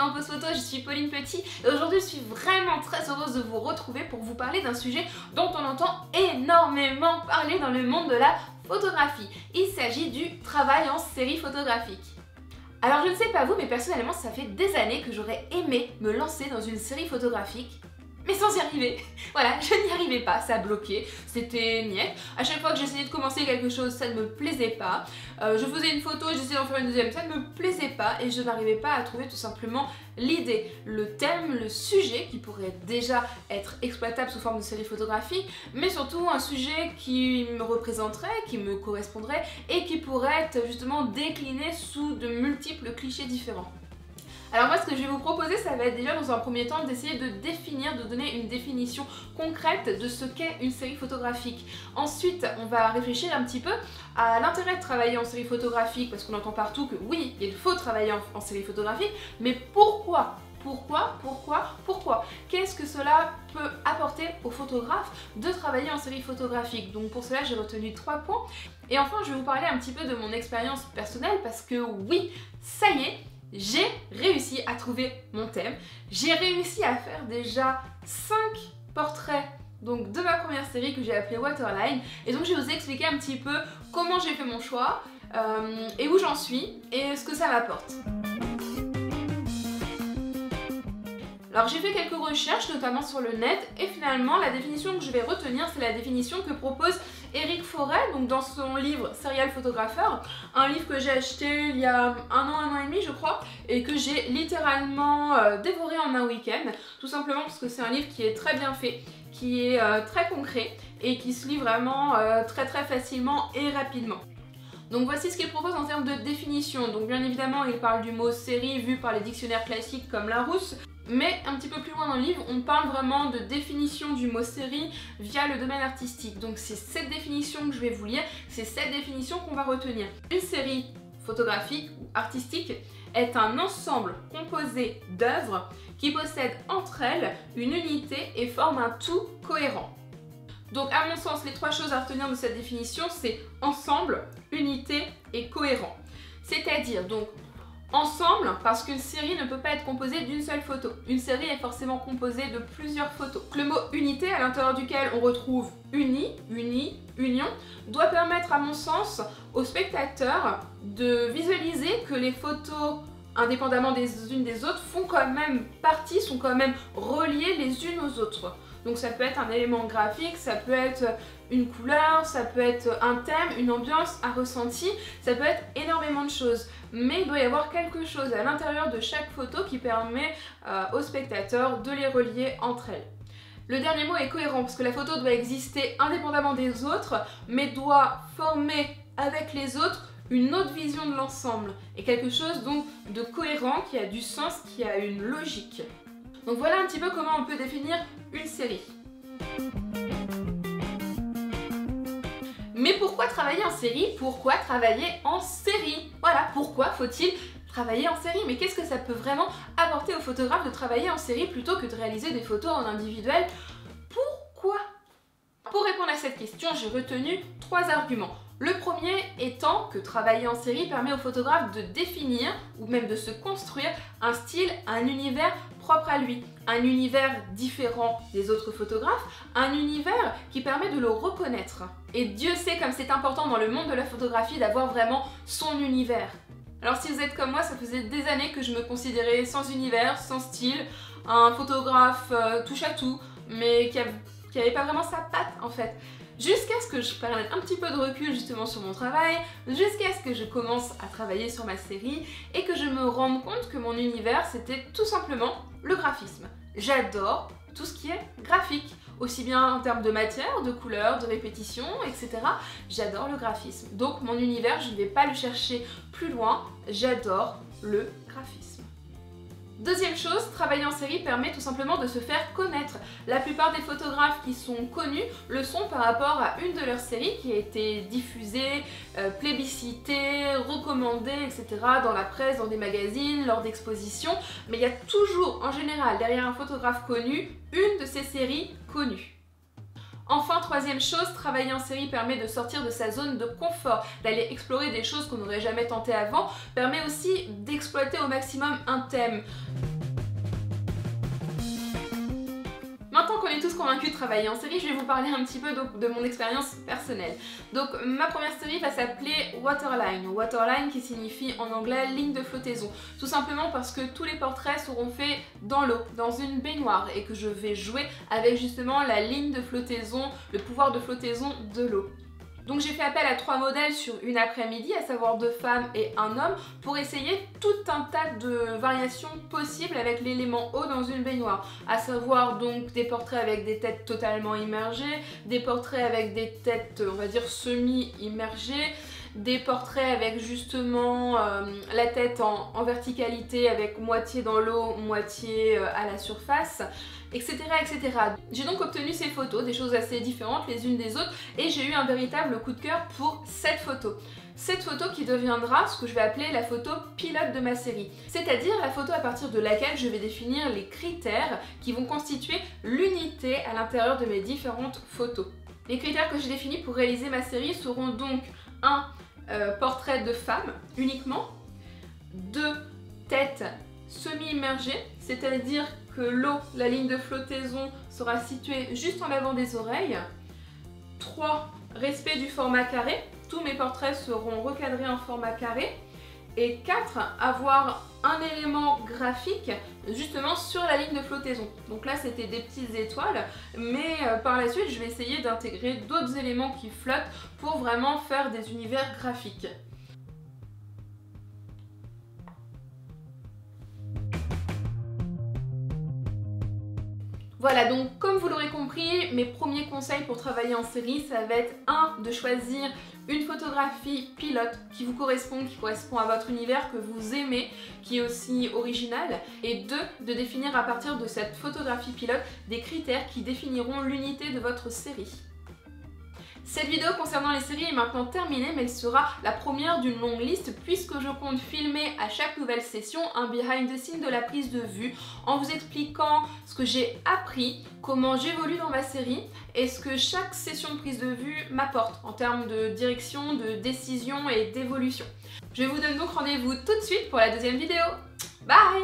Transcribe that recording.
dans Pause Photo, je suis Pauline Petit et aujourd'hui je suis vraiment très heureuse de vous retrouver pour vous parler d'un sujet dont on entend énormément parler dans le monde de la photographie. Il s'agit du travail en série photographique. Alors je ne sais pas vous, mais personnellement ça fait des années que j'aurais aimé me lancer dans une série photographique, mais sans y arriver. Voilà, je n'y arrivais pas, ça bloquait, c'était niette. À chaque fois que j'essayais de commencer quelque chose, ça ne me plaisait pas. Je faisais une photo, j'essayais d'en faire une deuxième, ça ne me plaisait pas et je n'arrivais pas à trouver tout simplement l'idée, le thème, le sujet qui pourrait déjà être exploitable sous forme de série photographique, mais surtout un sujet qui me représenterait, qui me correspondrait et qui pourrait être justement décliné sous de multiples clichés différents. Alors moi ce que je vais vous proposer, ça va être déjà dans un premier temps d'essayer de définir, de donner une définition concrète de ce qu'est une série photographique. Ensuite on va réfléchir un petit peu à l'intérêt de travailler en série photographique, parce qu'on entend partout que oui, il faut travailler en série photographique, mais pourquoi ? Pourquoi? Qu'est-ce que cela peut apporter aux photographes de travailler en série photographique? Donc pour cela j'ai retenu 3 points. Et enfin je vais vous parler un petit peu de mon expérience personnelle, parce que oui, ça y est, j'ai réussi à trouver mon thème. J'ai réussi à faire déjà 5 portraits donc, de ma première série que j'ai appelée Waterline. Et donc je vais vous expliquer un petit peu comment j'ai fait mon choix et où j'en suis et ce que ça m'apporte. Alors j'ai fait quelques recherches, notamment sur le net, et finalement la définition que je vais retenir, c'est la définition que propose Éric Forêt, donc dans son livre Serial Photographer, un livre que j'ai acheté il y a un an et demi je crois, et que j'ai littéralement dévoré en un week-end, tout simplement parce que c'est un livre qui est très bien fait, qui est très concret, et qui se lit vraiment très facilement et rapidement. Donc voici ce qu'il propose en termes de définition. Donc bien évidemment il parle du mot série vu par les dictionnaires classiques comme Larousse, mais un petit peu plus loin dans le livre, on parle vraiment de définition du mot série via le domaine artistique. Donc c'est cette définition que je vais vous lire, c'est cette définition qu'on va retenir. Une série photographique ou artistique est un ensemble composé d'œuvres qui possèdent entre elles une unité et forment un tout cohérent. Donc à mon sens, les 3 choses à retenir de cette définition, c'est ensemble, unité et cohérent. C'est-à-dire donc ensemble, parce qu'une série ne peut pas être composée d'une seule photo. Une série est forcément composée de plusieurs photos. Le mot unité, à l'intérieur duquel on retrouve uni, union, doit permettre à mon sens aux spectateurs de visualiser que les photos, indépendamment des unes des autres, font quand même partie, sont quand même reliées les unes aux autres. Donc ça peut être un élément graphique, ça peut être une couleur, ça peut être un thème, une ambiance, un ressenti, ça peut être énormément de choses. Mais il doit y avoir quelque chose à l'intérieur de chaque photo qui permet aux spectateurs de les relier entre elles. Le dernier mot est cohérent, parce que la photo doit exister indépendamment des autres, mais doit former avec les autres une autre vision de l'ensemble, et quelque chose donc de cohérent, qui a du sens, qui a une logique. Donc voilà un petit peu comment on peut définir une série. Mais pourquoi travailler en série? Pourquoi travailler en série? Voilà, pourquoi faut-il travailler en série? Mais qu'est-ce que ça peut vraiment apporter aux photographes de travailler en série plutôt que de réaliser des photos en individuel? Pourquoi? Pour répondre à cette question, j'ai retenu 3 arguments. Le premier étant que travailler en série permet aux photographes de définir ou même de se construire un style, un univers propre à lui. Un univers différent des autres photographes, un univers qui permet de le reconnaître. Et Dieu sait comme c'est important dans le monde de la photographie d'avoir vraiment son univers. Alors si vous êtes comme moi, ça faisait des années que je me considérais sans univers, sans style, un photographe touche à tout, mais qui avait pas vraiment sa patte en fait. Jusqu'à ce que je prenne un petit peu de recul justement sur mon travail, jusqu'à ce que je commence à travailler sur ma série et que je me rende compte que mon univers c'était tout simplement le graphisme. J'adore tout ce qui est graphique, aussi bien en termes de matière, de couleurs, de répétition, etc. J'adore le graphisme. Donc mon univers, je ne vais pas le chercher plus loin, j'adore le graphisme. Deuxième chose, travailler en série permet tout simplement de se faire connaître. La plupart des photographes qui sont connus le sont par rapport à une de leurs séries qui a été diffusée, plébiscitée, recommandée, etc. dans la presse, dans des magazines, lors d'expositions. Mais il y a toujours, en général, derrière un photographe connu, une de ces séries connues. Enfin, troisième chose, travailler en série permet de sortir de sa zone de confort, d'aller explorer des choses qu'on n'aurait jamais tentées avant, permet aussi d'exploiter au maximum un thème. convaincue de travailler en série, je vais vous parler un petit peu de mon expérience personnelle. Donc ma première série va s'appeler Waterline. Waterline qui signifie en anglais ligne de flottaison. Tout simplement parce que tous les portraits seront faits dans l'eau, dans une baignoire, et que je vais jouer avec justement la ligne de flottaison, le pouvoir de flottaison de l'eau. Donc j'ai fait appel à 3 modèles sur une après-midi, à savoir 2 femmes et un homme, pour essayer tout un tas de variations possibles avec l'élément eau dans une baignoire. À savoir donc des portraits avec des têtes totalement immergées, des portraits avec des têtes, on va dire, semi-immergées, des portraits avec justement la tête en verticalité avec moitié dans l'eau, moitié à la surface, etc. etc. J'ai donc obtenu ces photos, des choses assez différentes les unes des autres, et j'ai eu un véritable coup de cœur pour cette photo. Cette photo qui deviendra ce que je vais appeler la photo pilote de ma série, c'est-à-dire la photo à partir de laquelle je vais définir les critères qui vont constituer l'unité à l'intérieur de mes différentes photos. Les critères que j'ai définis pour réaliser ma série seront donc 1. Portrait de femme uniquement, 2. Tête semi-immergée, c'est-à-dire que l'eau, la ligne de flottaison, sera située juste en avant des oreilles, 3. Respect du format carré, tous mes portraits seront recadrés en format carré, et 4. Avoir un élément graphique justement sur la ligne de flottaison. Donc là c'était des petites étoiles, mais par la suite je vais essayer d'intégrer d'autres éléments qui flottent pour vraiment faire des univers graphiques. Voilà, donc comme vous l'aurez compris, mes premiers conseils pour travailler en série, ça va être 1. De choisir une photographie pilote qui vous correspond, qui correspond à votre univers, que vous aimez, qui est aussi original, et 2. De définir à partir de cette photographie pilote des critères qui définiront l'unité de votre série. Cette vidéo concernant les séries est maintenant terminée, mais elle sera la première d'une longue liste puisque je compte filmer à chaque nouvelle session un behind the scene de la prise de vue en vous expliquant ce que j'ai appris, comment j'évolue dans ma série et ce que chaque session de prise de vue m'apporte en termes de direction, de décision et d'évolution. Je vous donne donc rendez-vous tout de suite pour la deuxième vidéo. Bye!